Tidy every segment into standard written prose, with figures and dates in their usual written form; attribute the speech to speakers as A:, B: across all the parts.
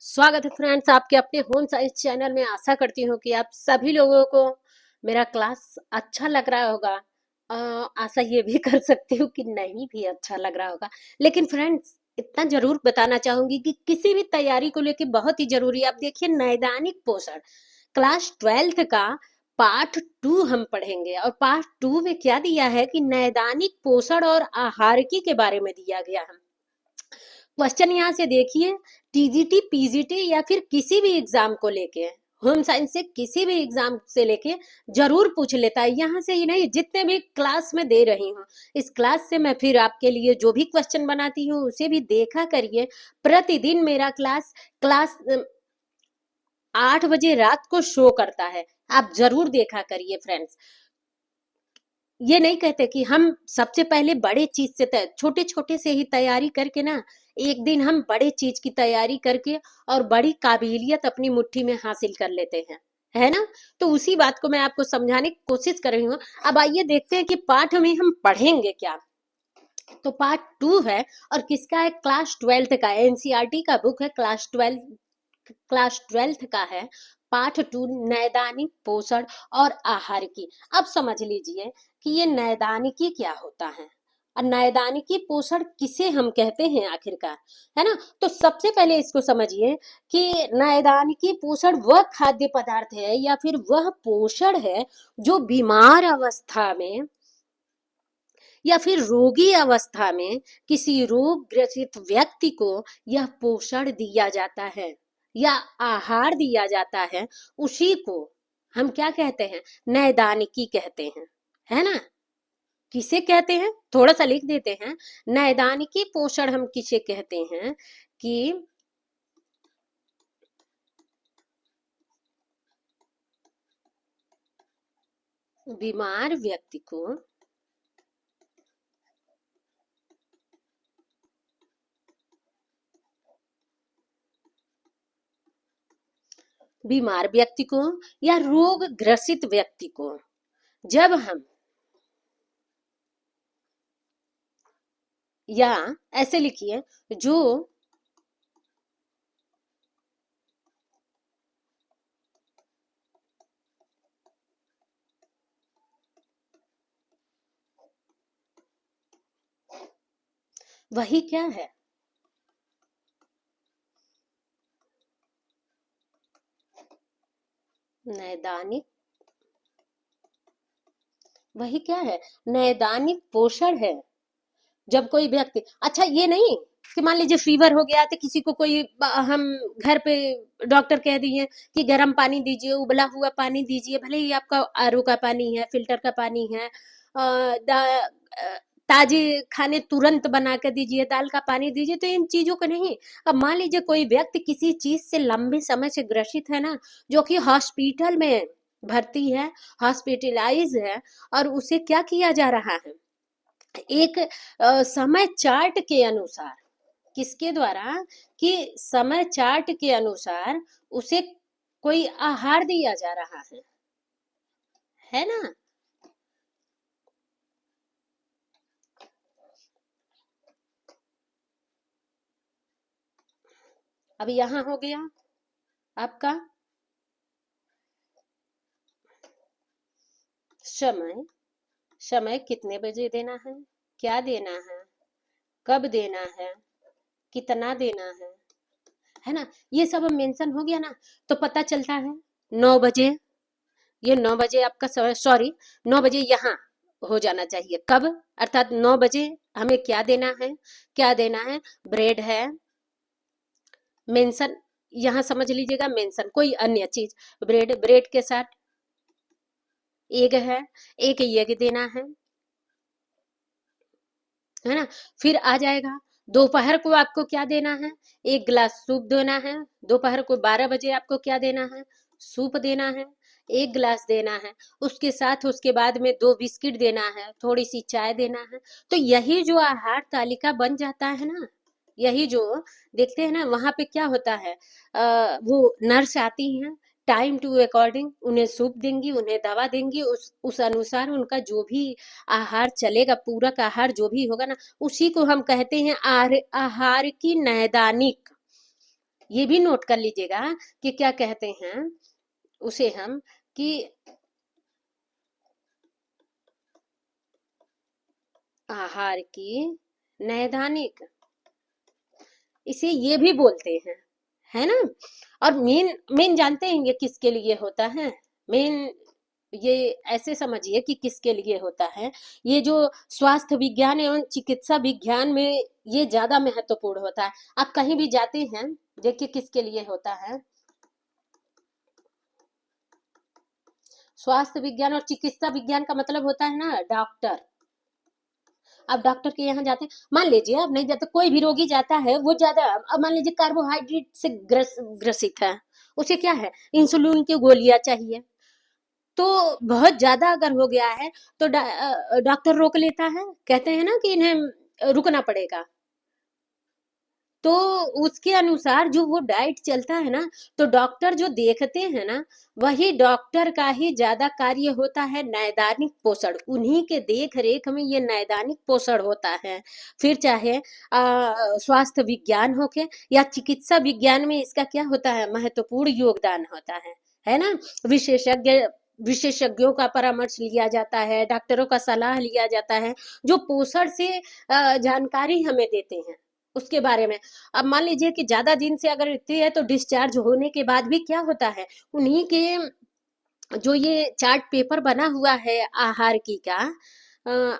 A: स्वागत है फ्रेंड्स आपके अपने होम साइंस चैनल में। आशा करती हूँ कि आप सभी लोगों को मेरा क्लास अच्छा लग रहा होगा। आशा ये भी कर सकती हूँ कि नहीं भी अच्छा लग रहा होगा, लेकिन फ्रेंड्स इतना जरूर बताना चाहूंगी कि किसी भी तैयारी को लेके बहुत ही जरूरी है। आप देखिए, नैदानिक पोषण क्लास 12th का पार्ट 2 हम पढ़ेंगे, और पार्ट 2 में क्या दिया है कि नैदानिक पोषण और आहारकी के बारे में दिया गया है। क्वेश्चन यहाँ से देखिए, टीजीटी पीजीटी या फिर किसी भी एग्जाम को लेके, होम साइंस से किसी भी एग्जाम से लेके जरूर पूछ लेता है। यहाँ से ही नहीं, जितने भी क्लास में दे रही हूँ, इस क्लास से मैं फिर आपके लिए जो भी क्वेश्चन बनाती हूँ उसे भी देखा करिए। प्रतिदिन मेरा क्लास क्लास 8 बजे रात को शो करता है, आप जरूर देखा करिए फ्रेंड्स। ये नहीं कहते कि हम सबसे पहले बड़े चीज से छोटे छोटे से ही तैयारी करके ना, एक दिन हम बड़े चीज की तैयारी करके और बड़ी काबिलियत अपनी मुट्ठी में हासिल कर लेते हैं, है ना। तो उसी बात को मैं आपको समझाने की कोशिश कर रही हूँ। अब आइए देखते हैं कि पाठ में हम पढ़ेंगे क्या। तो पार्ट 2 है, और किसका है? क्लास 12th का, एनसीईआरटी का बुक है, क्लास 12th का है। पार्ट 2 नैदानिक पोषण और आहार की। अब समझ लीजिए कि ये नैदानिकी क्या होता है और नैदानिकी पोषण किसे हम कहते हैं आखिरकार, है ना। तो सबसे पहले इसको समझिए कि नैदानिकी पोषण वह खाद्य पदार्थ है या फिर वह पोषण है जो बीमार अवस्था में या फिर रोगी अवस्था में किसी रोग ग्रसित व्यक्ति को यह पोषण दिया जाता है या आहार दिया जाता है, उसी को हम क्या कहते हैं? नैदानिकी कहते हैं, है ना। किसे कहते हैं? थोड़ा सा लिख देते हैं। नैदानिकी पोषण हम किसे कहते हैं कि बीमार व्यक्ति को बीमार व्यक्ति को या रोग ग्रसित व्यक्ति को जब हम, या ऐसे लिखिए, जो वही क्या है? नैदानिक, वही क्या है? नैदानिक पोषण है। जब कोई व्यक्ति, अच्छा ये नहीं कि मान लीजिए फीवर हो गया तो किसी को कोई हम घर पे डॉक्टर कह दिए कि गर्म पानी दीजिए, उबला हुआ पानी दीजिए, भले ही आपका आरओ का पानी है, फिल्टर का पानी है, ताजे खाने तुरंत बना कर दीजिए, दाल का पानी दीजिए, तो इन चीजों को नहीं। अब मान लीजिए कोई व्यक्ति किसी चीज से लंबे समय से ग्रसित है ना, जो कि हॉस्पिटल में भर्ती है, हॉस्पिटलाइज है, और उसे क्या किया जा रहा है? एक समय चार्ट के अनुसार, किसके द्वारा? कि समय चार्ट के अनुसार उसे कोई आहार दिया जा रहा है ना। अब यहां हो गया आपका समय। समय कितने बजे देना है, क्या देना है, कब देना है, कितना देना है ना। ये सब मेंशन हो गया ना, तो पता चलता है 9 बजे। ये 9 बजे आपका समय, सॉरी, 9 बजे यहाँ हो जाना चाहिए। कब? अर्थात 9 बजे हमें क्या देना है? क्या देना है? ब्रेड है, मेंशन, यहाँ समझ लीजिएगा, मेंशन कोई अन्य चीज, ब्रेड, ब्रेड के साथ एग है, एक एग देना है ना। फिर आ जाएगा दोपहर को आपको क्या देना है? 1 गिलास सूप देना है। दोपहर को 12 बजे आपको क्या देना है? सूप देना है, 1 गिलास देना है। उसके साथ उसके बाद में 2 बिस्किट देना है, थोड़ी सी चाय देना है। तो यही जो आहार तालिका बन जाता है ना, यही जो देखते हैं ना, वहां पे क्या होता है, वो नर्स आती हैं, टाइम टू अकॉर्डिंग उन्हें सूप देंगी, उन्हें दवा देंगी, उस अनुसार उनका जो भी आहार चलेगा, पूरक आहार जो भी होगा ना, उसी को हम कहते हैं आहार की नैदानिक ये भी नोट कर लीजिएगा कि क्या कहते हैं उसे हम, कि आहार की नैदानिक, इसे ये भी बोलते हैं, है ना। और मेन मेन जानते हैं ये किसके लिए होता है? मेन ये ऐसे समझिए कि किसके लिए होता है। ये जो स्वास्थ्य विज्ञान एवं चिकित्सा विज्ञान में ये ज्यादा महत्वपूर्ण होता है। आप कहीं भी जाते हैं, देखिए किसके लिए होता है। स्वास्थ्य विज्ञान और चिकित्सा विज्ञान का मतलब होता है ना डॉक्टर। आप डॉक्टर के यहाँ जाते हैं, मान लीजिए आप नहीं जाते, कोई भी रोगी जाता है, वो ज्यादा, अब मान लीजिए कार्बोहाइड्रेट से ग्रसित है, उसे क्या है, इंसुलिन की गोलियां चाहिए। तो बहुत ज्यादा अगर हो गया है तो डॉक्टर रोक लेता है, कहते हैं ना कि इन्हें रुकना पड़ेगा। तो उसके अनुसार जो वो डाइट चलता है ना, तो डॉक्टर जो देखते हैं ना, वही डॉक्टर का ही ज्यादा कार्य होता है नैदानिक पोषण, उन्हीं के देख रेख में ये नैदानिक पोषण होता है। फिर चाहे स्वास्थ्य विज्ञान हो के या चिकित्सा विज्ञान में इसका क्या होता है, महत्वपूर्ण योगदान होता है ना। विशेषज्ञ विशेषज्ञों का परामर्श लिया जाता है, डॉक्टरों का सलाह लिया जाता है, जो पोषण से जानकारी हमें देते हैं उसके बारे में। अब मान लीजिए कि ज्यादा दिन से अगर रहती है तो डिस्चार्ज होने के बाद भी क्या होता है, उन्हीं के जो ये चार्ट पेपर बना हुआ है आहार की का,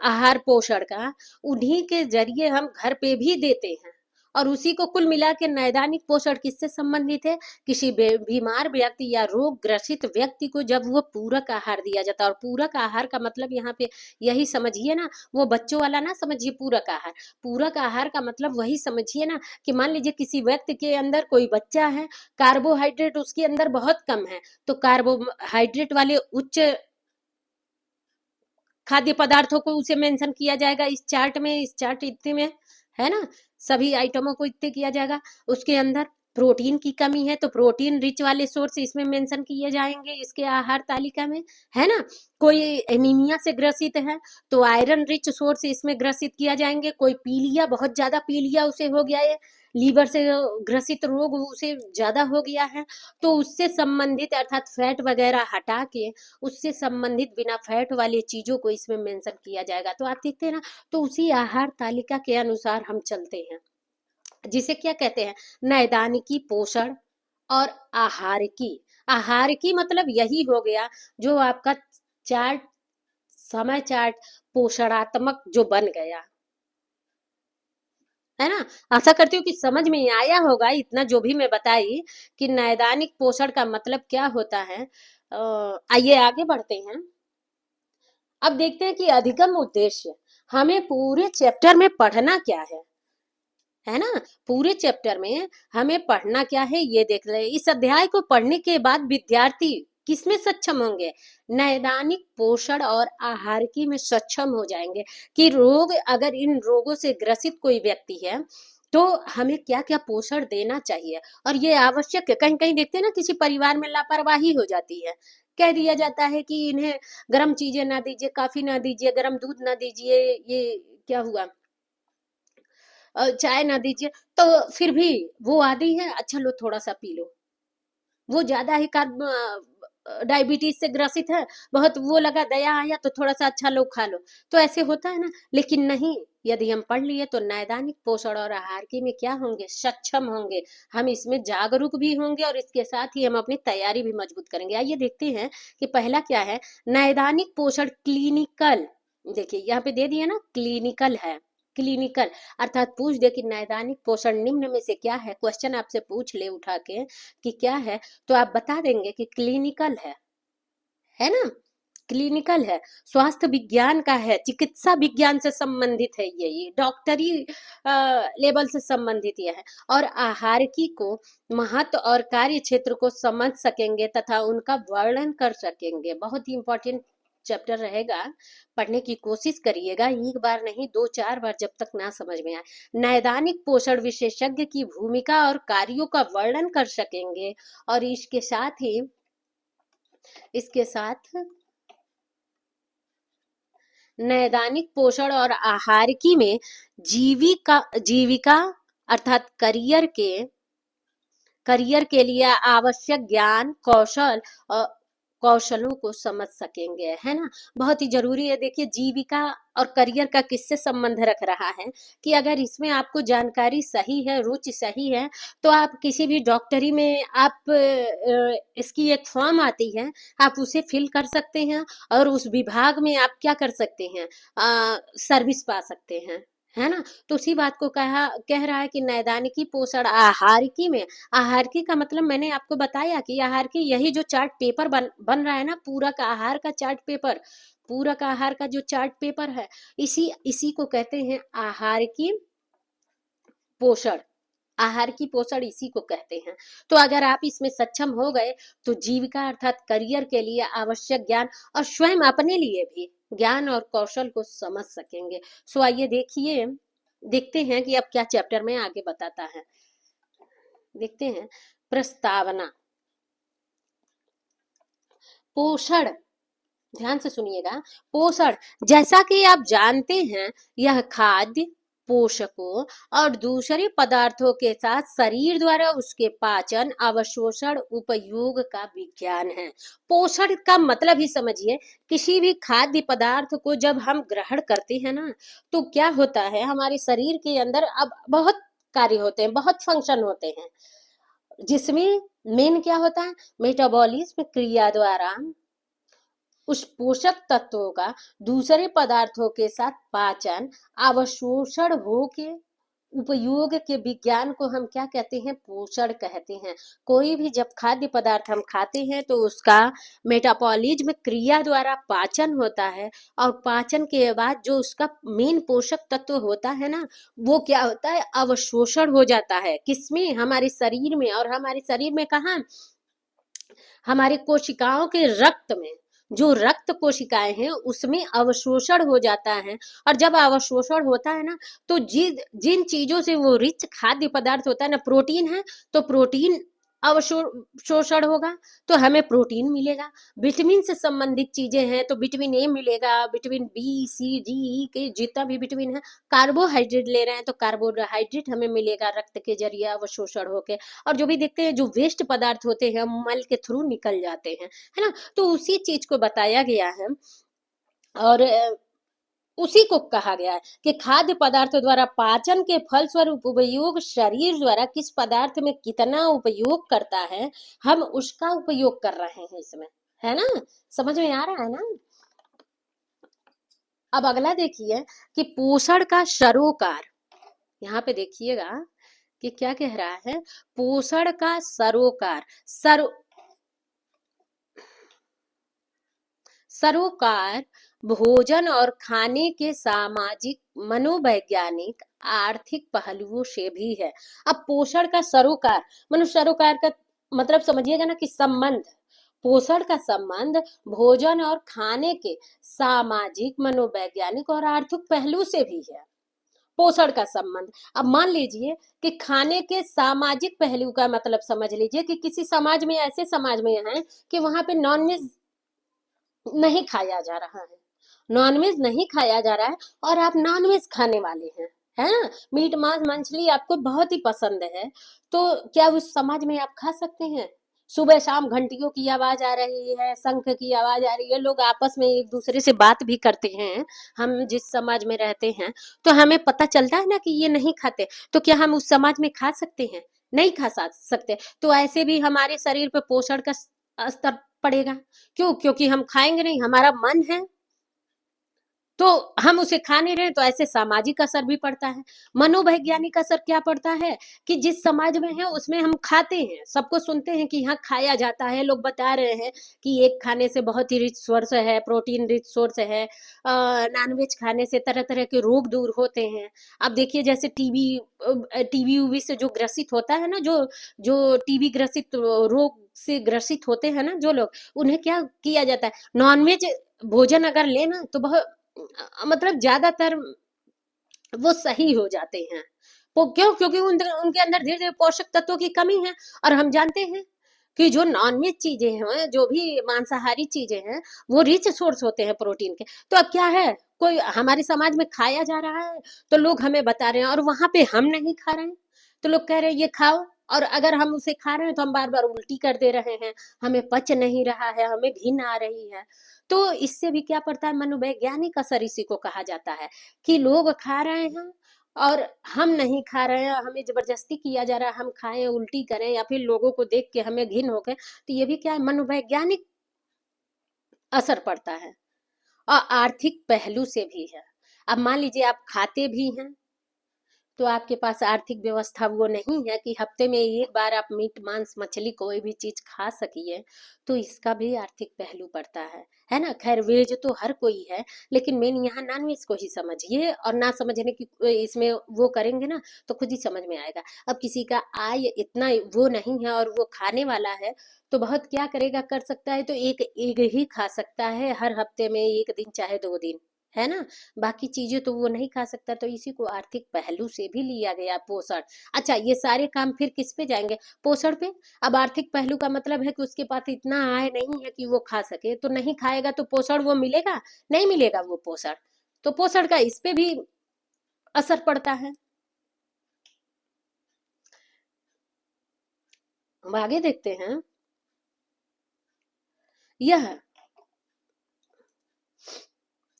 A: आहार पोषण का, उन्हीं के जरिए हम घर पे भी देते हैं। और उसी को कुल मिला के नैदानिक पोषण किससे संबंधित है, किसी बीमार व्यक्ति या रोग ग्रसित व्यक्ति को जब वो पूरक आहार दिया जाता है। और पूरक आहार का मतलब यहाँ पे यही समझिए ना, वो बच्चों वाला ना समझिए पूरक आहार। पूरक आहार का मतलब वही समझिए ना कि मान लीजिए किसी व्यक्ति के अंदर कोई बच्चा है, कार्बोहाइड्रेट उसके अंदर बहुत कम है, तो कार्बोहाइड्रेट वाले उच्च खाद्य पदार्थों को उसे मेंशन किया जाएगा इस चार्ट में, इस चार्ट इतने में, है ना। सभी आइटमों को इतने किया जाएगा। उसके अंदर प्रोटीन की कमी है तो प्रोटीन रिच वाले सोर्स इसमें मेंशन किए जाएंगे इसके आहार तालिका में, है ना। कोई एनीमिया से ग्रसित है तो आयरन रिच सोर्स इसमें ग्रसित किया जाएंगे। कोई पीलिया, बहुत ज्यादा पीलिया उसे हो गया है, लीवर से ग्रसित रोग उसे ज्यादा हो गया है, तो उससे संबंधित अर्थात फैट वगैरह हटा के उससे संबंधित बिना फैट वाली चीजों को इसमें मेंशन किया जाएगा। तो आप देखते हैं ना, तो उसी आहार तालिका के अनुसार हम चलते हैं, जिसे क्या कहते हैं, नैदानिकी पोषण और आहार की। आहार की मतलब यही हो गया जो आपका चार्ट, समय चार्ट पोषणात्मक जो बन गया, है ना। आशा करती हूँ कि समझ में आया होगा इतना जो भी मैं बताई कि नैदानिक पोषण का मतलब क्या होता है। आइए आगे बढ़ते हैं। अब देखते हैं कि अधिगम उद्देश्य, हमें पूरे चैप्टर में पढ़ना क्या है ना। पूरे चैप्टर में हमें पढ़ना क्या है ये देख ले। इस अध्याय को पढ़ने के बाद विद्यार्थी किसमें सक्षम होंगे, नैदानिक पोषण और आहार की में सक्षम हो जाएंगे कि रोग, अगर इन रोगों से ग्रसित कोई व्यक्ति है तो हमें क्या क्या पोषण देना चाहिए। और ये आवश्यक है, कहीं कहीं देखते हैं ना किसी परिवार में लापरवाही हो जाती है, कह दिया जाता है कि इन्हें गर्म चीजें ना दीजिए, कॉफी ना दीजिए, गर्म दूध ना दीजिए, ये क्या हुआ, चाय ना दीजिए, तो फिर भी वो आदि है, अच्छा लो थोड़ा सा पी लो। वो ज्यादा ही कार्ब, डायबिटीज से ग्रसित है, बहुत वो लगा, दया आया तो थोड़ा सा अच्छा लो खा लो, तो ऐसे होता है ना। लेकिन नहीं, यदि हम पढ़ लिए तो नैदानिक पोषण और आहार की में क्या होंगे, सक्षम होंगे, हम इसमें जागरूक भी होंगे और इसके साथ ही हम अपनी तैयारी भी मजबूत करेंगे। आइए देखते हैं कि पहला क्या है, नैदानिक पोषण क्लिनिकल। देखिए यहाँ पे दे दिया ना, क्लिनिकल है, क्लिनिकल अर्थात पूछ दे कि नैदानिक पोषण निम्न में से क्या है, क्वेश्चन आपसे पूछ ले उठा के कि क्या है, तो आप बता देंगे कि क्लिनिकल है ना। क्लिनिकल है, स्वास्थ्य विज्ञान का है, चिकित्सा विज्ञान से संबंधित है, ये डॉक्टरी लेवल से संबंधित ये है। और आहार की को महत्व और कार्य क्षेत्र को समझ सकेंगे तथा उनका वर्णन कर सकेंगे। बहुत ही इंपॉर्टेंट चैप्टर रहेगा, पढ़ने की कोशिश करिएगा, एक बार नहीं दो चार बार, जब तक ना समझ में आए। नैदानिक पोषण विशेषज्ञ की भूमिका और कार्यों का वर्णन कर सकेंगे। और इसके साथ नैदानिक पोषण और आहारिकी में जीविका जीविका अर्थात करियर के करियर के लिए आवश्यक ज्ञान कौशलों को समझ सकेंगे, है ना। बहुत ही जरूरी है। देखिए, जीविका और करियर का किससे संबंध रख रहा है कि अगर इसमें आपको जानकारी सही है, रुचि सही है, तो आप किसी भी डॉक्टरी में आप इसकी एक फॉर्म आती है, आप उसे फिल कर सकते हैं और उस विभाग में आप क्या कर सकते हैं, सर्विस पा सकते हैं, है ना। तो उसी बात को कह रहा है कि नैदानिकी पोषण आहारिकी में, आहार का मतलब मैंने आपको बताया कि आहार की यही जो चार्ट पेपर बन रहा है ना, पूरक आहार का चार्ट पेपर, पूरक आहार का जो चार्ट पेपर है, इसी इसी को कहते हैं आहार की पोषण। आहार की पोषण इसी को कहते हैं। तो अगर आप इसमें सक्षम हो गए तो जीविका अर्थात करियर के लिए आवश्यक ज्ञान और स्वयं अपने लिए भी ज्ञान और कौशल को समझ सकेंगे। सो आइए देखते हैं कि अब क्या चैप्टर में आगे बताता है। देखते हैं प्रस्तावना। पोषण, ध्यान से सुनिएगा। पोषण, जैसा कि आप जानते हैं, यह खाद्य पोषकों और दूसरे पदार्थों के साथ शरीर द्वारा उसके पाचन, अवशोषण, उपयोग का विज्ञान है। पोषण का मतलब ही समझिए, किसी भी खाद्य पदार्थ को जब हम ग्रहण करते हैं ना, तो क्या होता है, हमारे शरीर के अंदर अब बहुत कार्य होते हैं, बहुत फंक्शन होते हैं, जिसमें मेन क्या होता है, मेटाबॉलिज्म क्रिया द्वारा उस पोषक तत्वों का दूसरे पदार्थों के साथ पाचन, अवशोषण हो के उपयोग के विज्ञान को हम क्या कहते हैं, पोषण कहते हैं। कोई भी जब खाद्य पदार्थ हम खाते हैं तो उसका मेटाबॉलिज्म क्रिया द्वारा पाचन होता है, और पाचन के बाद जो उसका मेन पोषक तत्व होता है ना, वो क्या होता है, अवशोषण हो जाता है। किसमें, हमारे शरीर में। और हमारे शरीर में कहाँ, हमारी कोशिकाओं के रक्त में, जो रक्त कोशिकाएं हैं उसमें अवशोषण हो जाता है। और जब अवशोषण होता है ना, तो जिन चीजों से वो रिच खाद्य पदार्थ होता है ना, प्रोटीन है, तो प्रोटीन अवशोषण होगा तो हमें प्रोटीन मिलेगा। विटामिन से संबंधित चीजें हैं तो विटामिन ए मिलेगा, विटामिन बी, सी, डी, ई के जितना भी विटामिन है। कार्बोहाइड्रेट ले रहे हैं तो कार्बोहाइड्रेट हमें मिलेगा रक्त के जरिए अवशोषण होके। और जो भी देखते हैं, जो वेस्ट पदार्थ होते हैं मल के थ्रू निकल जाते हैं, है ना। तो उसी चीज को बताया गया है और उसी को कहा गया है कि खाद्य पदार्थों द्वारा पाचन के फलस्वरूप उपयोग शरीर द्वारा किस पदार्थ में कितना उपयोग करता है, हम उसका उपयोग कर रहे हैं इसमें, है ना। समझ में आ रहा है ना। अब अगला देखिए कि पोषण का सरोकार। यहाँ पे देखिएगा कि क्या कह रहा है, पोषण का सरोकार। सरोकार भोजन और खाने के सामाजिक, मनोवैज्ञानिक, आर्थिक पहलुओं से भी है। अब पोषण का सरोकार, सरोकार का मतलब समझिएगा ना कि संबंध, पोषण का संबंध भोजन और खाने के सामाजिक, मनोवैज्ञानिक और आर्थिक पहलू से भी है। पोषण का संबंध, अब मान लीजिए कि खाने के सामाजिक पहलू का मतलब समझ लीजिए कि किसी समाज में, ऐसे समाज में है कि वहां पे नॉनवेज नहीं खाया जा रहा है, नॉनवेज नहीं खाया जा रहा है, और आप नॉनवेज खाने वाले हैं, है ना, मीट मांस मछली आपको बहुत ही पसंद है, तो क्या उस समाज में आप खा सकते हैं। सुबह शाम घंटियों की आवाज आ रही है, शंख की आवाज आ रही है, लोग आपस में एक दूसरे से बात भी करते हैं। हम जिस समाज में रहते हैं तो हमें पता चलता है ना कि ये नहीं खाते, तो क्या हम उस समाज में खा सकते हैं, नहीं खा सकते। तो ऐसे भी हमारे शरीर पर पोषण का स्तर पड़ेगा। क्यों, क्योंकि हम खाएंगे नहीं, हमारा मन है तो हम उसे खा नहीं रहे, तो ऐसे सामाजिक असर भी पड़ता है। मनोवैज्ञानिक असर क्या पड़ता है कि जिस समाज में है उसमें हम खाते हैं, सबको सुनते हैं कि यहाँ खाया जाता है, लोग बता रहे हैं कि एक खाने से बहुत ही रिच सोर्स है, प्रोटीन रिच सोर्स है, नॉनवेज खाने से तरह तरह के रोग दूर होते हैं। अब देखिए जैसे टीबी उबी से जो ग्रसित होता है ना, जो जो टीबी ग्रसित रोग से ग्रसित होते हैं ना जो लोग, उन्हें क्या किया जाता है, नॉनवेज भोजन अगर लेना तो बहुत मतलब ज्यादातर वो सही हो जाते हैं। वो क्यों, क्योंकि उनके अंदर धीरे धीरे पोषक तत्वों की कमी है। और हम जानते हैं कि जो नॉनवेज चीजें हैं, जो भी मांसाहारी चीजें हैं, वो रिच सोर्स होते हैं प्रोटीन के। तो अब क्या है, कोई हमारे समाज में खाया जा रहा है तो लोग हमें बता रहे हैं, और वहां पे हम नहीं खा रहे हैं तो लोग कह रहे हैं ये खाओ, और अगर हम उसे खा रहे हैं तो हम बार बार उल्टी कर दे रहे हैं, हमें पच नहीं रहा है, हमें घिन आ रही है। तो इससे भी क्या पड़ता है, मनोवैज्ञानिक असर इसी को कहा जाता है कि लोग खा रहे हैं और हम नहीं खा रहे हैं, हमें जबरदस्ती किया जा रहा है हम खाएं, उल्टी करें, या फिर लोगों को देख के हमें घिन हो गए। तो ये भी क्या है, मनोवैज्ञानिक असर पड़ता है। और आर्थिक पहलू से भी है। अब मान लीजिए आप खाते भी हैं तो आपके पास आर्थिक व्यवस्था वो नहीं है कि हफ्ते में एक बार आप मीट मांस मछली कोई भी चीज खा सकिए, तो इसका भी आर्थिक पहलू पड़ता है ना। खैर वेज तो हर कोई है, लेकिन मेन यहाँ नॉन वेज को ही समझिए, और ना समझने की इसमें वो करेंगे ना तो खुद ही समझ में आएगा। अब किसी का आय इतना वो नहीं है और वो खाने वाला है, तो बहुत क्या करेगा, कर सकता है तो एक एग ही खा सकता है हर हफ्ते में एक दिन चाहे 2 दिन, है ना। बाकी चीजें तो वो नहीं खा सकता। तो इसी को आर्थिक पहलू से भी लिया गया पोषण। अच्छा, ये सारे काम फिर किस पे जाएंगे, पोषण पे। अब आर्थिक पहलू का मतलब है कि उसके पास इतना आय नहीं है कि वो खा सके, तो नहीं खाएगा तो पोषण वो मिलेगा, नहीं मिलेगा वो पोषण। तो पोषण का इस पे भी असर पड़ता है। हम आगे देखते हैं। यह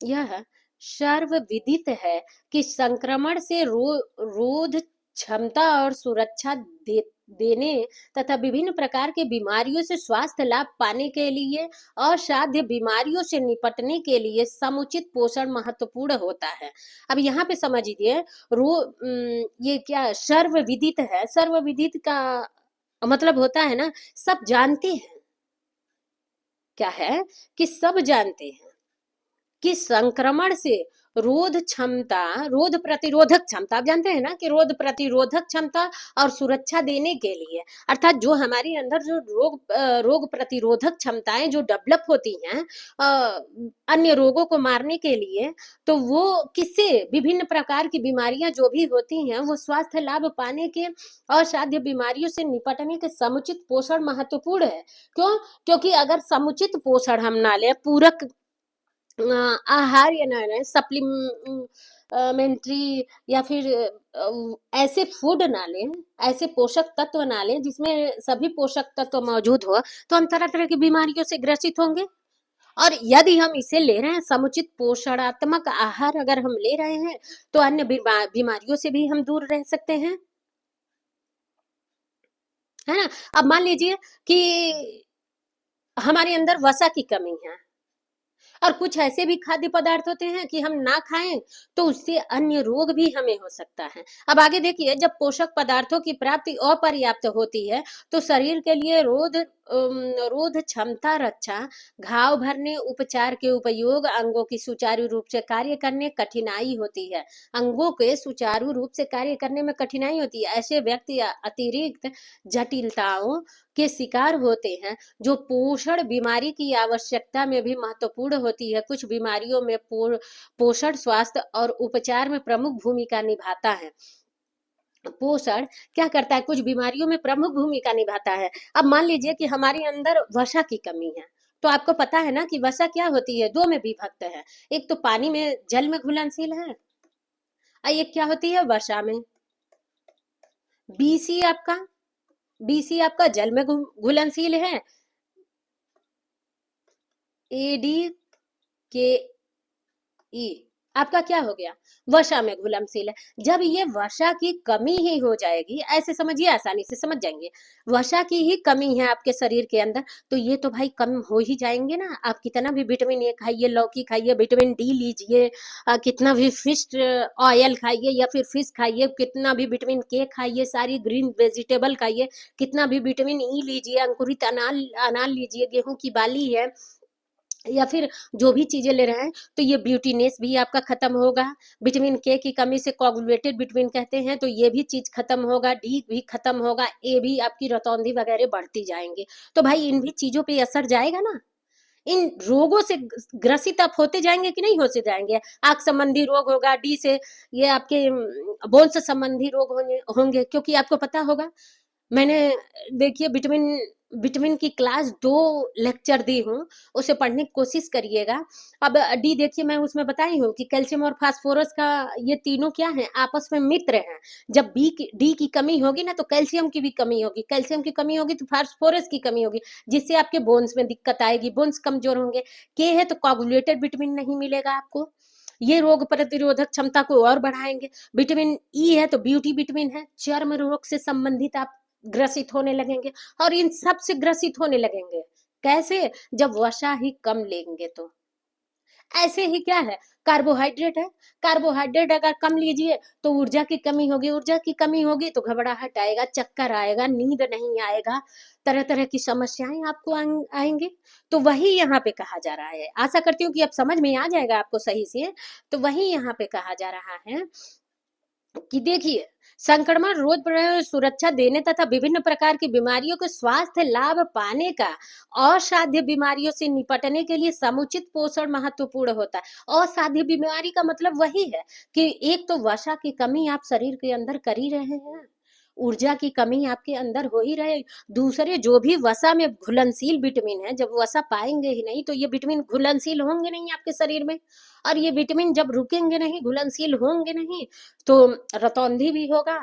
A: यह सर्वविदित है कि संक्रमण से रोध क्षमता और सुरक्षा देने तथा विभिन्न प्रकार के बीमारियों से स्वास्थ्य लाभ पाने के लिए, असाध्य बीमारियों से निपटने के लिए समुचित पोषण महत्वपूर्ण होता है। अब यहाँ पे समझिए, ये क्या सर्वविदित है, सर्वविदित का मतलब होता है ना, सब जानते हैं। क्या है कि सब जानते हैं कि संक्रमण से रोध क्षमता, रोध प्रतिरोधक क्षमता, आप जानते हैं ना कि रोध प्रतिरोधक क्षमता और सुरक्षा देने के लिए, अर्थात जो हमारे अंदर जो रोग प्रतिरोधक क्षमताएं जो डेवलप होती हैं अन्य रोगों को मारने के लिए, तो वो किससे, विभिन्न प्रकार की बीमारियां जो भी होती हैं वो स्वास्थ्य लाभ पाने के और साध्य बीमारियों से निपटने के समुचित पोषण महत्वपूर्ण है। क्यों? क्योंकि अगर समुचित पोषण हम ना लें, पूरक आहार या ना सप्लीमेंट्री, या फिर ऐसे फूड ना लें, ऐसे पोषक तत्व ना लें जिसमें सभी पोषक तत्व मौजूद हो, तो हम तरह तरह की बीमारियों से ग्रसित होंगे। और यदि हम इसे ले रहे हैं, समुचित पोषणात्मक आहार अगर हम ले रहे हैं, तो अन्य बीमारियों से भी हम दूर रह सकते हैं, है ना। अब मान लीजिए कि हमारे अंदर वसा की कमी है, और कुछ ऐसे भी खाद्य पदार्थ होते हैं कि हम ना खाएं तो उससे अन्य रोग भी हमें हो सकता है। अब आगे देखिए, जब पोषक पदार्थों की प्राप्ति अपर्याप्त होती है तो शरीर के लिए रोध क्षमता रक्षा, घाव भरने, उपचार के उपयोग, अंगों की सुचारू रूप से कार्य करने कठिनाई होती है। अंगों के सुचारू रूप से कार्य करने में कठिनाई होती है। ऐसे व्यक्ति अतिरिक्त जटिलताओं के शिकार होते हैं जो पोषण बीमारी की आवश्यकता में भी महत्वपूर्ण होती है। कुछ बीमारियों में पोषण स्वास्थ्य और उपचार में प्रमुख भूमिका निभाता है। पोषण क्या करता है, कुछ बीमारियों में प्रमुख भूमिका निभाता है। अब मान लीजिए कि हमारे अंदर वसा की कमी है, तो आपको पता है ना कि वसा क्या होती है, दो में विभक्त है। एक तो पानी में, जल में घुलनशील है, और एक क्या होती है, वसा में। बीसी आपका बीसी आपका जल में घुलनशील है, एडी के ई आपका क्या हो गया, वसा में घुलनशील है। जब ये वसा की कमी ही हो जाएगी, ऐसे समझिए, आसानी से समझ जाएंगे, वसा की ही कमी है आपके शरीर के अंदर, तो ये तो भाई कम हो ही जाएंगे ना। आप कितना भी विटामिन ए खाइए, लौकी खाइए, विटामिन डी लीजिए, कितना भी फिश ऑयल खाइए या फिर फिश खाइए, कितना भी विटामिन के खाइए, सारी ग्रीन वेजिटेबल खाइए, कितना भी विटामिन ई लीजिए, अंकुरित अनाज अनाज लीजिए, गेहूं की बाली है, या फिर जो भी चीजें ले रहे हैं, तो ये ब्यूटीनेस भी आपका खत्म होगा। विटामिन के की कमी से कोगुलेटेड विटामिन कहते हैं, तो ये भी चीज खत्म होगा, डी भी खत्म होगा, ए भी, आपकी रतौंधी वगैरह बढ़ती जाएंगे। तो भाई इन भी चीजों पे असर जाएगा ना, इन रोगों से ग्रसित आप होते जाएंगे कि नहीं होते जाएंगे। आंख संबंधी रोग होगा, डी से ये आपके बोन से संबंधी रोग होंगे, क्योंकि आपको पता होगा मैंने देखिए विटामिन विटामिन की क्लास 2 लेक्चर दी हूँ, उसे पढ़ने की कोशिश करिएगा। अब डी देखिए मैं उसमें बताई हूँ कि कैल्शियम और फास्फोरस का ये तीनों क्या हैं, आपस में मित्र हैं। जब डी की कमी होगी ना तो कैल्शियम की भी कमी होगी, कैल्शियम की कमी होगी तो फास्फोरस की कमी होगी, जिससे आपके बोन्स में दिक्कत आएगी, बोन्स कमजोर होंगे। के है तो कोगुलेटेड विटामिन नहीं मिलेगा आपको, ये रोग प्रतिरोधक क्षमता को और बढ़ाएंगे। विटामिन ई है तो ब्यूटी विटामिन है, चर्म रोग से संबंधित आप ग्रसित होने लगेंगे, और इन सब से ग्रसित होने लगेंगे कैसे, जब वसा ही कम लेंगे तो। ऐसे ही क्या है, कार्बोहाइड्रेट है, कार्बोहाइड्रेट अगर कम लीजिए तो ऊर्जा की कमी होगी, ऊर्जा की कमी होगी तो घबराहट आएगा, चक्कर आएगा, नींद नहीं आएगा, तरह तरह की समस्याएं आपको आएंगी। तो वही यहाँ पे कहा जा रहा है, आशा करती हूँ कि अब समझ में आ जाएगा आपको सही से। तो वही यहाँ पे कहा जा रहा है कि देखिए, संक्रमण रोग सुरक्षा देने तथा विभिन्न प्रकार की बीमारियों के स्वास्थ्य लाभ पाने का, असाध्य बीमारियों से निपटने के लिए समुचित पोषण महत्वपूर्ण होता है। असाध्य बीमारी का मतलब वही है कि एक तो वसा की कमी आप शरीर के अंदर कर ही रहे हैं, ऊर्जा की कमी आपके अंदर हो ही रहे। दूसरे जो भी वसा में घुलनशील विटामिन है, जब वसा पाएंगे ही नहीं तो ये विटामिन घुलनशील होंगे नहीं आपके शरीर में, और ये विटामिन जब रुकेंगे नहीं, घुलनशील होंगे नहीं, तो रतौंधी भी होगा,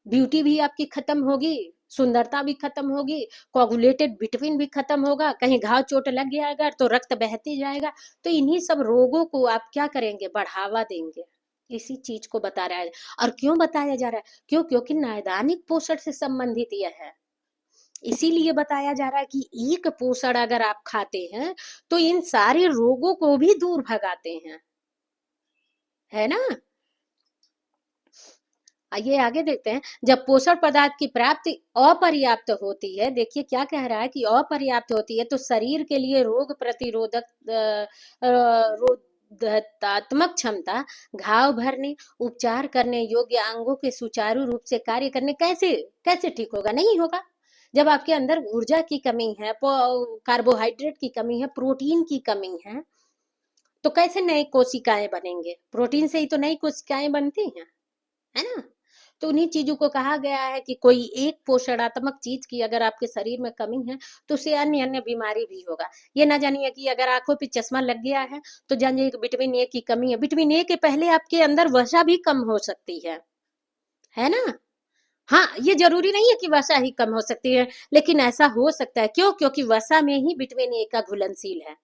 A: ब्यूटी भी आपकी खत्म होगी, सुंदरता भी खत्म होगी, कोगुलेटेड विटामिन भी खत्म होगा, कहीं घाव चोट लग गया अगर तो रक्त बहते जाएगा। तो इन्हीं सब रोगों को आप क्या करेंगे, बढ़ावा देंगे। इसी चीज को बता रहा है। और क्यों बताया जा रहा है, क्यों, क्योंकि नैदानिक पोषण से संबंधित यह है, इसीलिए बताया जा रहा है कि एक पोषण अगर आप खाते हैं तो इन सारे रोगों को भी दूर भगाते हैं, है ना। आइए आगे देखते हैं। जब पोषण पदार्थ की प्राप्ति अपर्याप्त होती है, देखिए क्या कह रहा है कि अपर्याप्त होती है, तो शरीर के लिए रोग प्रतिरोधक रोधात्मक क्षमता, घाव भरने, उपचार करने योग्य अंगों के सुचारू रूप से कार्य करने कैसे कैसे ठीक होगा, नहीं होगा। जब आपके अंदर ऊर्जा की कमी है, कार्बोहाइड्रेट की कमी है, प्रोटीन की कमी है, तो कैसे नई कोशिकाएं बनेंगे, प्रोटीन से ही तो नई कोशिकाएं बनती हैं, है ना। तो उन्हीं चीजों को कहा गया है कि कोई एक पोषणात्मक चीज की अगर आपके शरीर में कमी है तो उसे अन्य अन्य बीमारी भी होगा। ये ना जानिए कि अगर आंखों पे चश्मा लग गया है तो जानिए कि विटामिन ए की कमी है, विटामिन ए के पहले आपके अंदर वसा भी कम हो सकती है ना। हाँ, ये जरूरी नहीं है कि वसा ही कम हो सकती है, लेकिन ऐसा हो सकता है, क्यों, क्योंकि वसा में ही विटामिन ए का घुलनशील है।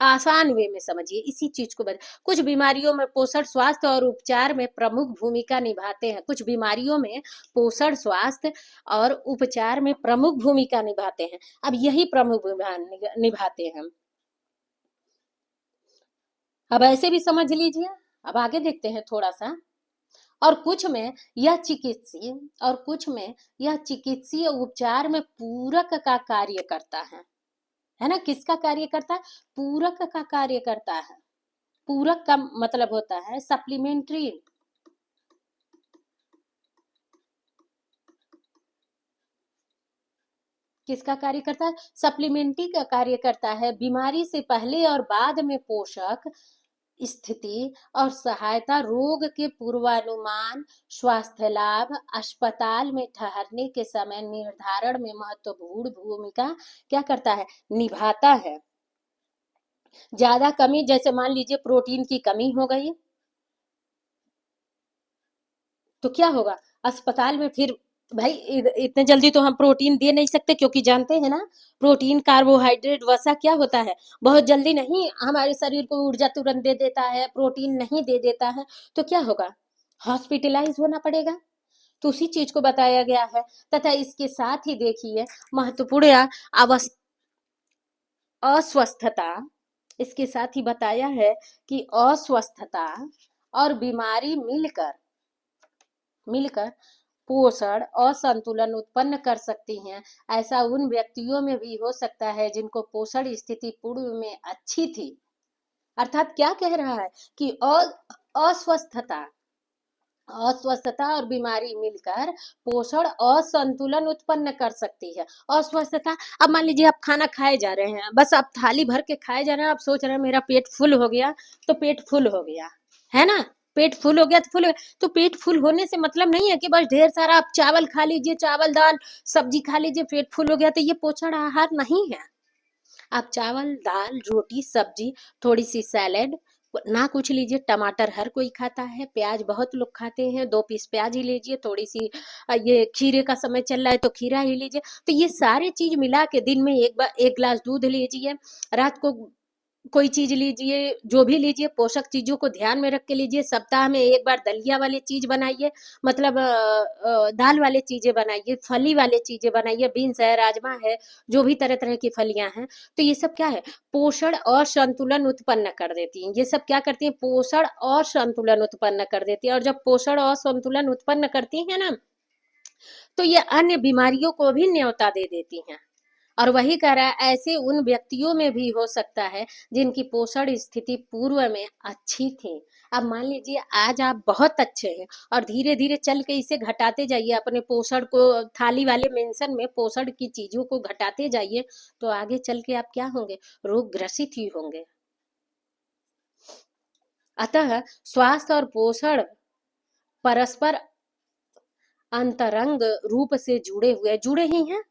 A: आसान वे में समझिए इसी चीज को बता। कुछ बीमारियों में पोषण स्वास्थ्य और उपचार में प्रमुख भूमिका निभाते हैं, कुछ बीमारियों में पोषण स्वास्थ्य और उपचार में प्रमुख भूमिका निभाते हैं। अब यही प्रमुख भूमिका निभाते हैं, अब ऐसे भी समझ लीजिए। अब आगे देखते हैं थोड़ा सा। और कुछ में यह चिकित्सीय और कुछ में यह चिकित्सीय उपचार में पूरक का कार्य करता है ना। किसका कार्य करता है, पूरक का कार्य करता है। पूरक का मतलब होता है सप्लीमेंट्री, किसका कार्य करता है, सप्लीमेंट्री का कार्य करता है। बीमारी से पहले और बाद में पोषक स्थिति और सहायता, रोग के पूर्वानुमान, स्वास्थ्य लाभ, अस्पताल में ठहरने के समय निर्धारण में महत्वपूर्ण भूमिका क्या करता है, निभाता है। ज्यादा कमी, जैसे मान लीजिए प्रोटीन की कमी हो गई तो क्या होगा, अस्पताल में फिर भाई इतने जल्दी तो हम प्रोटीन दे नहीं सकते, क्योंकि जानते हैं ना प्रोटीन कार्बोहाइड्रेट वसा क्या होता है, बहुत जल्दी नहीं हमारे शरीर को ऊर्जा तुरंत दे देता है, प्रोटीन नहीं दे देता है। तो क्या होगा, हॉस्पिटलाइज होना पड़ेगा। तो उसी चीज को बताया गया है। तथा इसके साथ ही देखिए महत्वपूर्ण अस्वस्थता, इसके साथ ही बताया है कि अस्वस्थता और बीमारी मिलकर मिलकर पोषण असंतुलन उत्पन्न कर सकती हैं। ऐसा उन व्यक्तियों में भी हो सकता है जिनको पोषण स्थिति पूर्व में अच्छी थी। अर्थात क्या कह रहा है कि अस्वस्थता अस्वस्थता और बीमारी मिलकर पोषण असंतुलन उत्पन्न कर सकती है। अस्वस्थता, अब मान लीजिए आप खाना खाए जा रहे हैं, बस आप थाली भर के खाए जा रहे हैं, आप सोच रहे हैं मेरा पेट फुल हो गया, तो पेट फुल हो गया, है ना। पेट फुल हो गया तो फुल हो गया। तो पेट फुल होने से मतलब नहीं है कि बस ढेर सारा आप चावल खा लीजिए, चावल दाल सब्जी खा लीजिए पेट फुल हो गया, तो ये पोषण आहार नहीं है। आप चावल दाल रोटी सब्जी, थोड़ी सी सैलेड, ना कुछ लीजिए। टमाटर हर कोई खाता है, प्याज बहुत लोग खाते हैं, 2 पीस प्याज ही लीजिए, थोड़ी सी ये खीरे का समय चल रहा है तो खीरा ही लीजिए। तो ये सारी चीज मिला के दिन में एक बार 1 गिलास दूध लीजिए, रात को कोई चीज लीजिए, जो भी लीजिए पोषक चीजों को ध्यान में रख के लीजिए। सप्ताह में एक बार दलिया वाली चीज बनाइए, मतलब दाल वाले चीजें बनाइए, फली वाले चीजें बनाइए, बीन्स है राजमा है, जो भी तरह तरह की फलियां हैं। तो ये सब क्या है, पोषण और संतुलन उत्पन्न कर देती हैं। ये सब क्या करती हैं, पोषण और संतुलन उत्पन्न कर देती है। और जब पोषण और संतुलन उत्पन्न करती है ना, तो ये अन्य बीमारियों को भी न्योता दे देती हैं। और वही कह रहा है ऐसे उन व्यक्तियों में भी हो सकता है जिनकी पोषण स्थिति पूर्व में अच्छी थी। अब मान लीजिए आज आप बहुत अच्छे हैं और धीरे धीरे चल के इसे घटाते जाइए, अपने पोषण को थाली वाले मेंशन में पोषण की चीजों को घटाते जाइए, तो आगे चल के आप क्या होंगे, रोग ग्रसित ही होंगे। अतः स्वास्थ्य और पोषण परस्पर अंतरंग रूप से जुड़े ही हैं।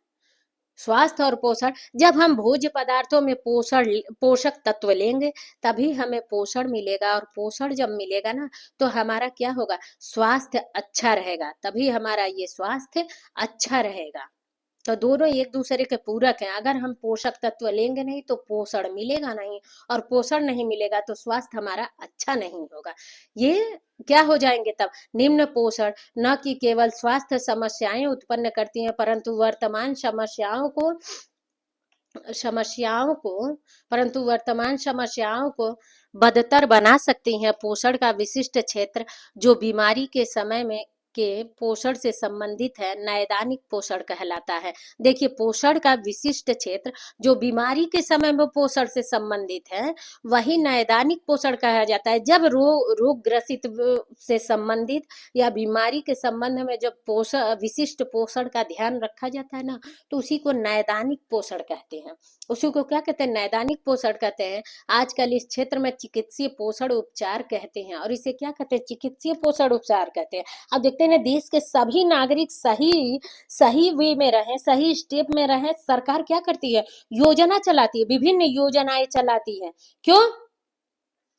A: स्वास्थ्य और पोषण, जब हम भोज्य पदार्थों में पोषक तत्व लेंगे तभी हमें पोषण मिलेगा, और पोषण जब मिलेगा ना तो हमारा क्या होगा, स्वास्थ्य अच्छा रहेगा, तभी हमारा ये स्वास्थ्य अच्छा रहेगा। तो दोनों एक दूसरे के पूरक हैं। अगर हम पोषक तत्व लेंगे नहीं तो पोषण मिलेगा नहीं, और पोषण नहीं मिलेगा तो स्वास्थ्य हमारा अच्छा नहीं होगा। ये क्या हो जाएंगे तब, निम्न पोषण न कि केवल स्वास्थ्य समस्याएं उत्पन्न करती हैं, समस्याओं को वर्तमान समस्याओं को बदतर बना सकती हैं। पोषण का विशिष्ट क्षेत्र जो बीमारी के समय में के पोषण से संबंधित है, नैदानिक पोषण कहलाता है। देखिए, पोषण का विशिष्ट क्षेत्र जो बीमारी के समय में पोषण से संबंधित है, वही नैदानिक पोषण कहा जाता है। जब रोग ग्रसित से संबंधित या बीमारी के संबंध में जब पोषण विशिष्ट पोषण का ध्यान रखा जाता है ना, तो उसी को नैदानिक पोषण कहते हैं। उसी को क्या कहते हैं, नैदानिक पोषण कहते हैं। आजकल इस क्षेत्र में चिकित्सीय पोषण उपचार कहते हैं, और इसे क्या कहते हैं, चिकित्सीय पोषण उपचार कहते हैं। अब देखते हैं ना, देश के सभी नागरिक सही सही वे में रहे, सही स्टेप में रहे। सरकार क्या करती है, योजना चलाती है, विभिन्न योजनाएं चलाती है। क्यों,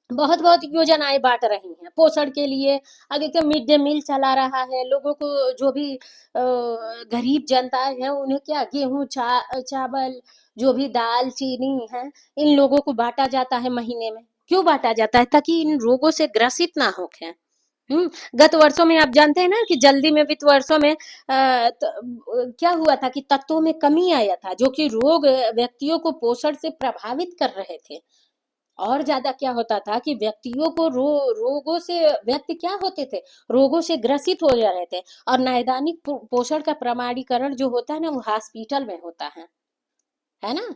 A: बहुत बहुत योजनाएं बांट रही हैं पोषण के लिए। अब देखिए, मिड डे मील चला रहा है, लोगों को जो भी गरीब जनता है उन्हें क्या, गेहूं चावल, जो भी दाल चीनी है, इन लोगों को बांटा जाता है महीने में। क्यों बांटा जाता है, ताकि इन रोगों से ग्रसित ना हो के। गत वर्षों में आप जानते हैं ना कि जल्दी में वित्त वर्षों में क्या हुआ था कि तत्वों में कमी आया था, जो कि रोग व्यक्तियों को पोषण से प्रभावित कर रहे थे। और ज्यादा क्या होता था कि व्यक्तियों को रोगों से, व्यक्ति क्या होते थे, रोगों से ग्रसित हो जा रहे थे। और नैदानिक पोषण का प्रमाणीकरण जो होता है ना, वो हॉस्पिटल में होता है ना।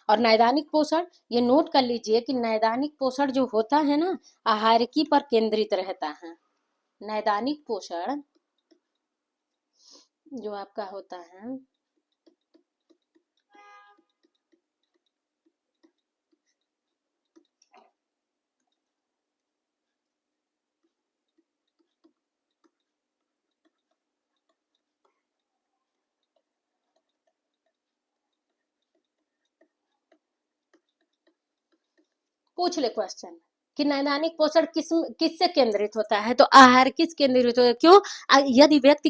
A: और नैदानिक पोषण, ये नोट कर लीजिए कि नैदानिक पोषण जो होता है ना, आहारिकी पर केंद्रित रहता है। नैदानिक पोषण जो आपका होता है, पूछ ले क्वेश्चन कि नैदानिक पोषण किससे केंद्रित होता है, तो आहार किस केंद्रित होता है। क्यों, यदि व्यक्ति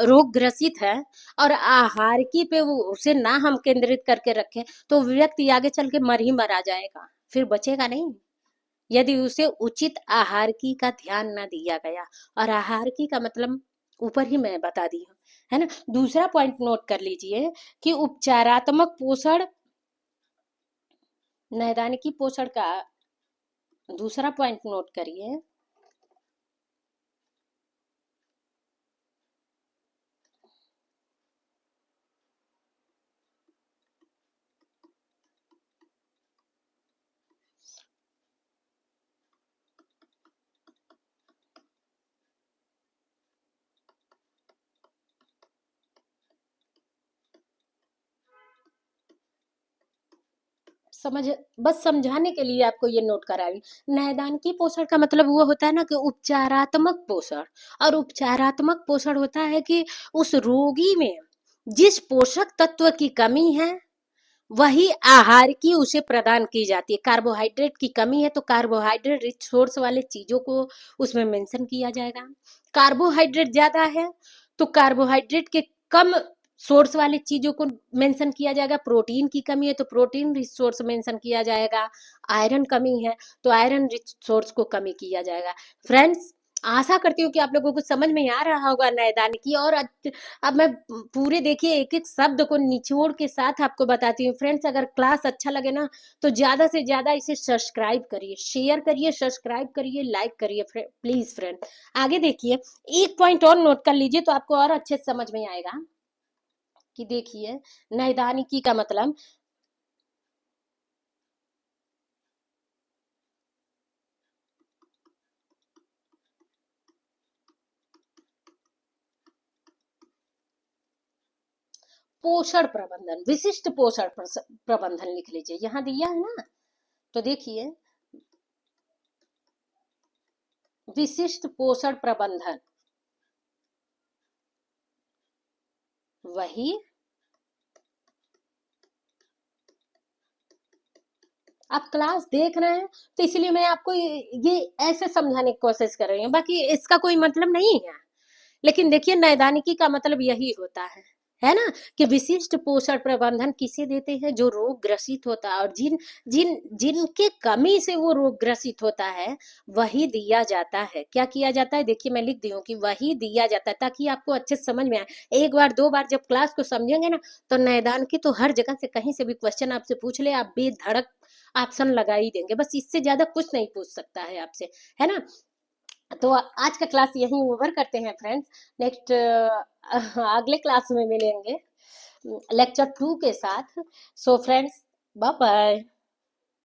A: रोग ग्रसित है और आहार की पे वो उसे ना हम केंद्रित करके रखें, तो व्यक्ति आगे चल के मर ही मरा जाएगा, फिर बचेगा नहीं। यदि उसे उचित आहार की का ध्यान ना दिया गया, और आहार की का मतलब ऊपर ही मैं बता दी हूँ, है ना। दूसरा पॉइंट नोट कर लीजिए कि उपचारात्मक पोषण, नैदानिकी पोषण का दूसरा पॉइंट नोट करिए। समझ बस समझाने के लिए आपको ये नोट करा रही। नैदानिक पोषण का मतलब वो होता है ना कि उपचारात्मक पोषण। और उपचारात्मक पोषण होता है कि उस रोगी में जिस पोषक तत्व की कमी है वही आहार की उसे प्रदान की जाती है। कार्बोहाइड्रेट की कमी है तो कार्बोहाइड्रेट रिच सोर्स वाले चीजों को उसमें मेंशन किया जाएगा। कार्बोहाइड्रेट ज्यादा है तो कार्बोहाइड्रेट के कम सोर्स वाले चीजों को मेंशन किया जाएगा। प्रोटीन की कमी है तो प्रोटीन रिच सोर्स मेंशन किया जाएगा। आयरन कमी है तो आयरन रिच सोर्स को कमी किया जाएगा। फ्रेंड्स, आशा करती हूँ कि आप लोगों को समझ में आ रहा होगा नैदानिक की। और अब मैं पूरे देखिए एक एक शब्द को निचोड़ के साथ आपको बताती हूँ। फ्रेंड्स, अगर क्लास अच्छा लगे ना तो ज्यादा से ज्यादा इसे सब्सक्राइब करिए, शेयर करिए, सब्सक्राइब करिए, लाइक करिए प्लीज फ्रेंड। आगे देखिए, एक पॉइंट और नोट कर लीजिए तो आपको और अच्छे से समझ में आएगा कि देखिए नैदानिकी का मतलब पोषण प्रबंधन, विशिष्ट पोषण प्रबंधन लिख लीजिए, यहाँ दिया है ना। तो देखिए, विशिष्ट पोषण प्रबंधन वही, आप क्लास देख रहे हैं तो इसलिए मैं आपको ये ऐसे समझाने की कोशिश कर रही हूँ, बाकी इसका कोई मतलब नहीं है। लेकिन देखिए नैदानिकी का मतलब यही होता है ना, कि विशिष्ट पोषण प्रबंधन किसे देते हैं, जो रोग ग्रसित होता है और जिन जिन जिनके कमी से वो रोग ग्रसित होता है वही दिया जाता है। क्या किया जाता है, देखिए मैं लिख दी हूँ कि वही दिया जाता है, ताकि आपको अच्छे से समझ में आए। एक बार दो बार जब क्लास को समझेंगे ना तो नैदानिकी तो हर जगह से कहीं से भी क्वेश्चन आपसे पूछ ले, आप बेधड़क ऑप्शन लगा ही देंगे। बस इससे ज्यादा कुछ नहीं पूछ सकता है आपसे, है ना। तो आज का क्लास यहीं ओवर करते हैं फ्रेंड्स। नेक्स्ट अगले क्लास में मिलेंगे लेक्चर 2 के साथ। So friends, bye bye.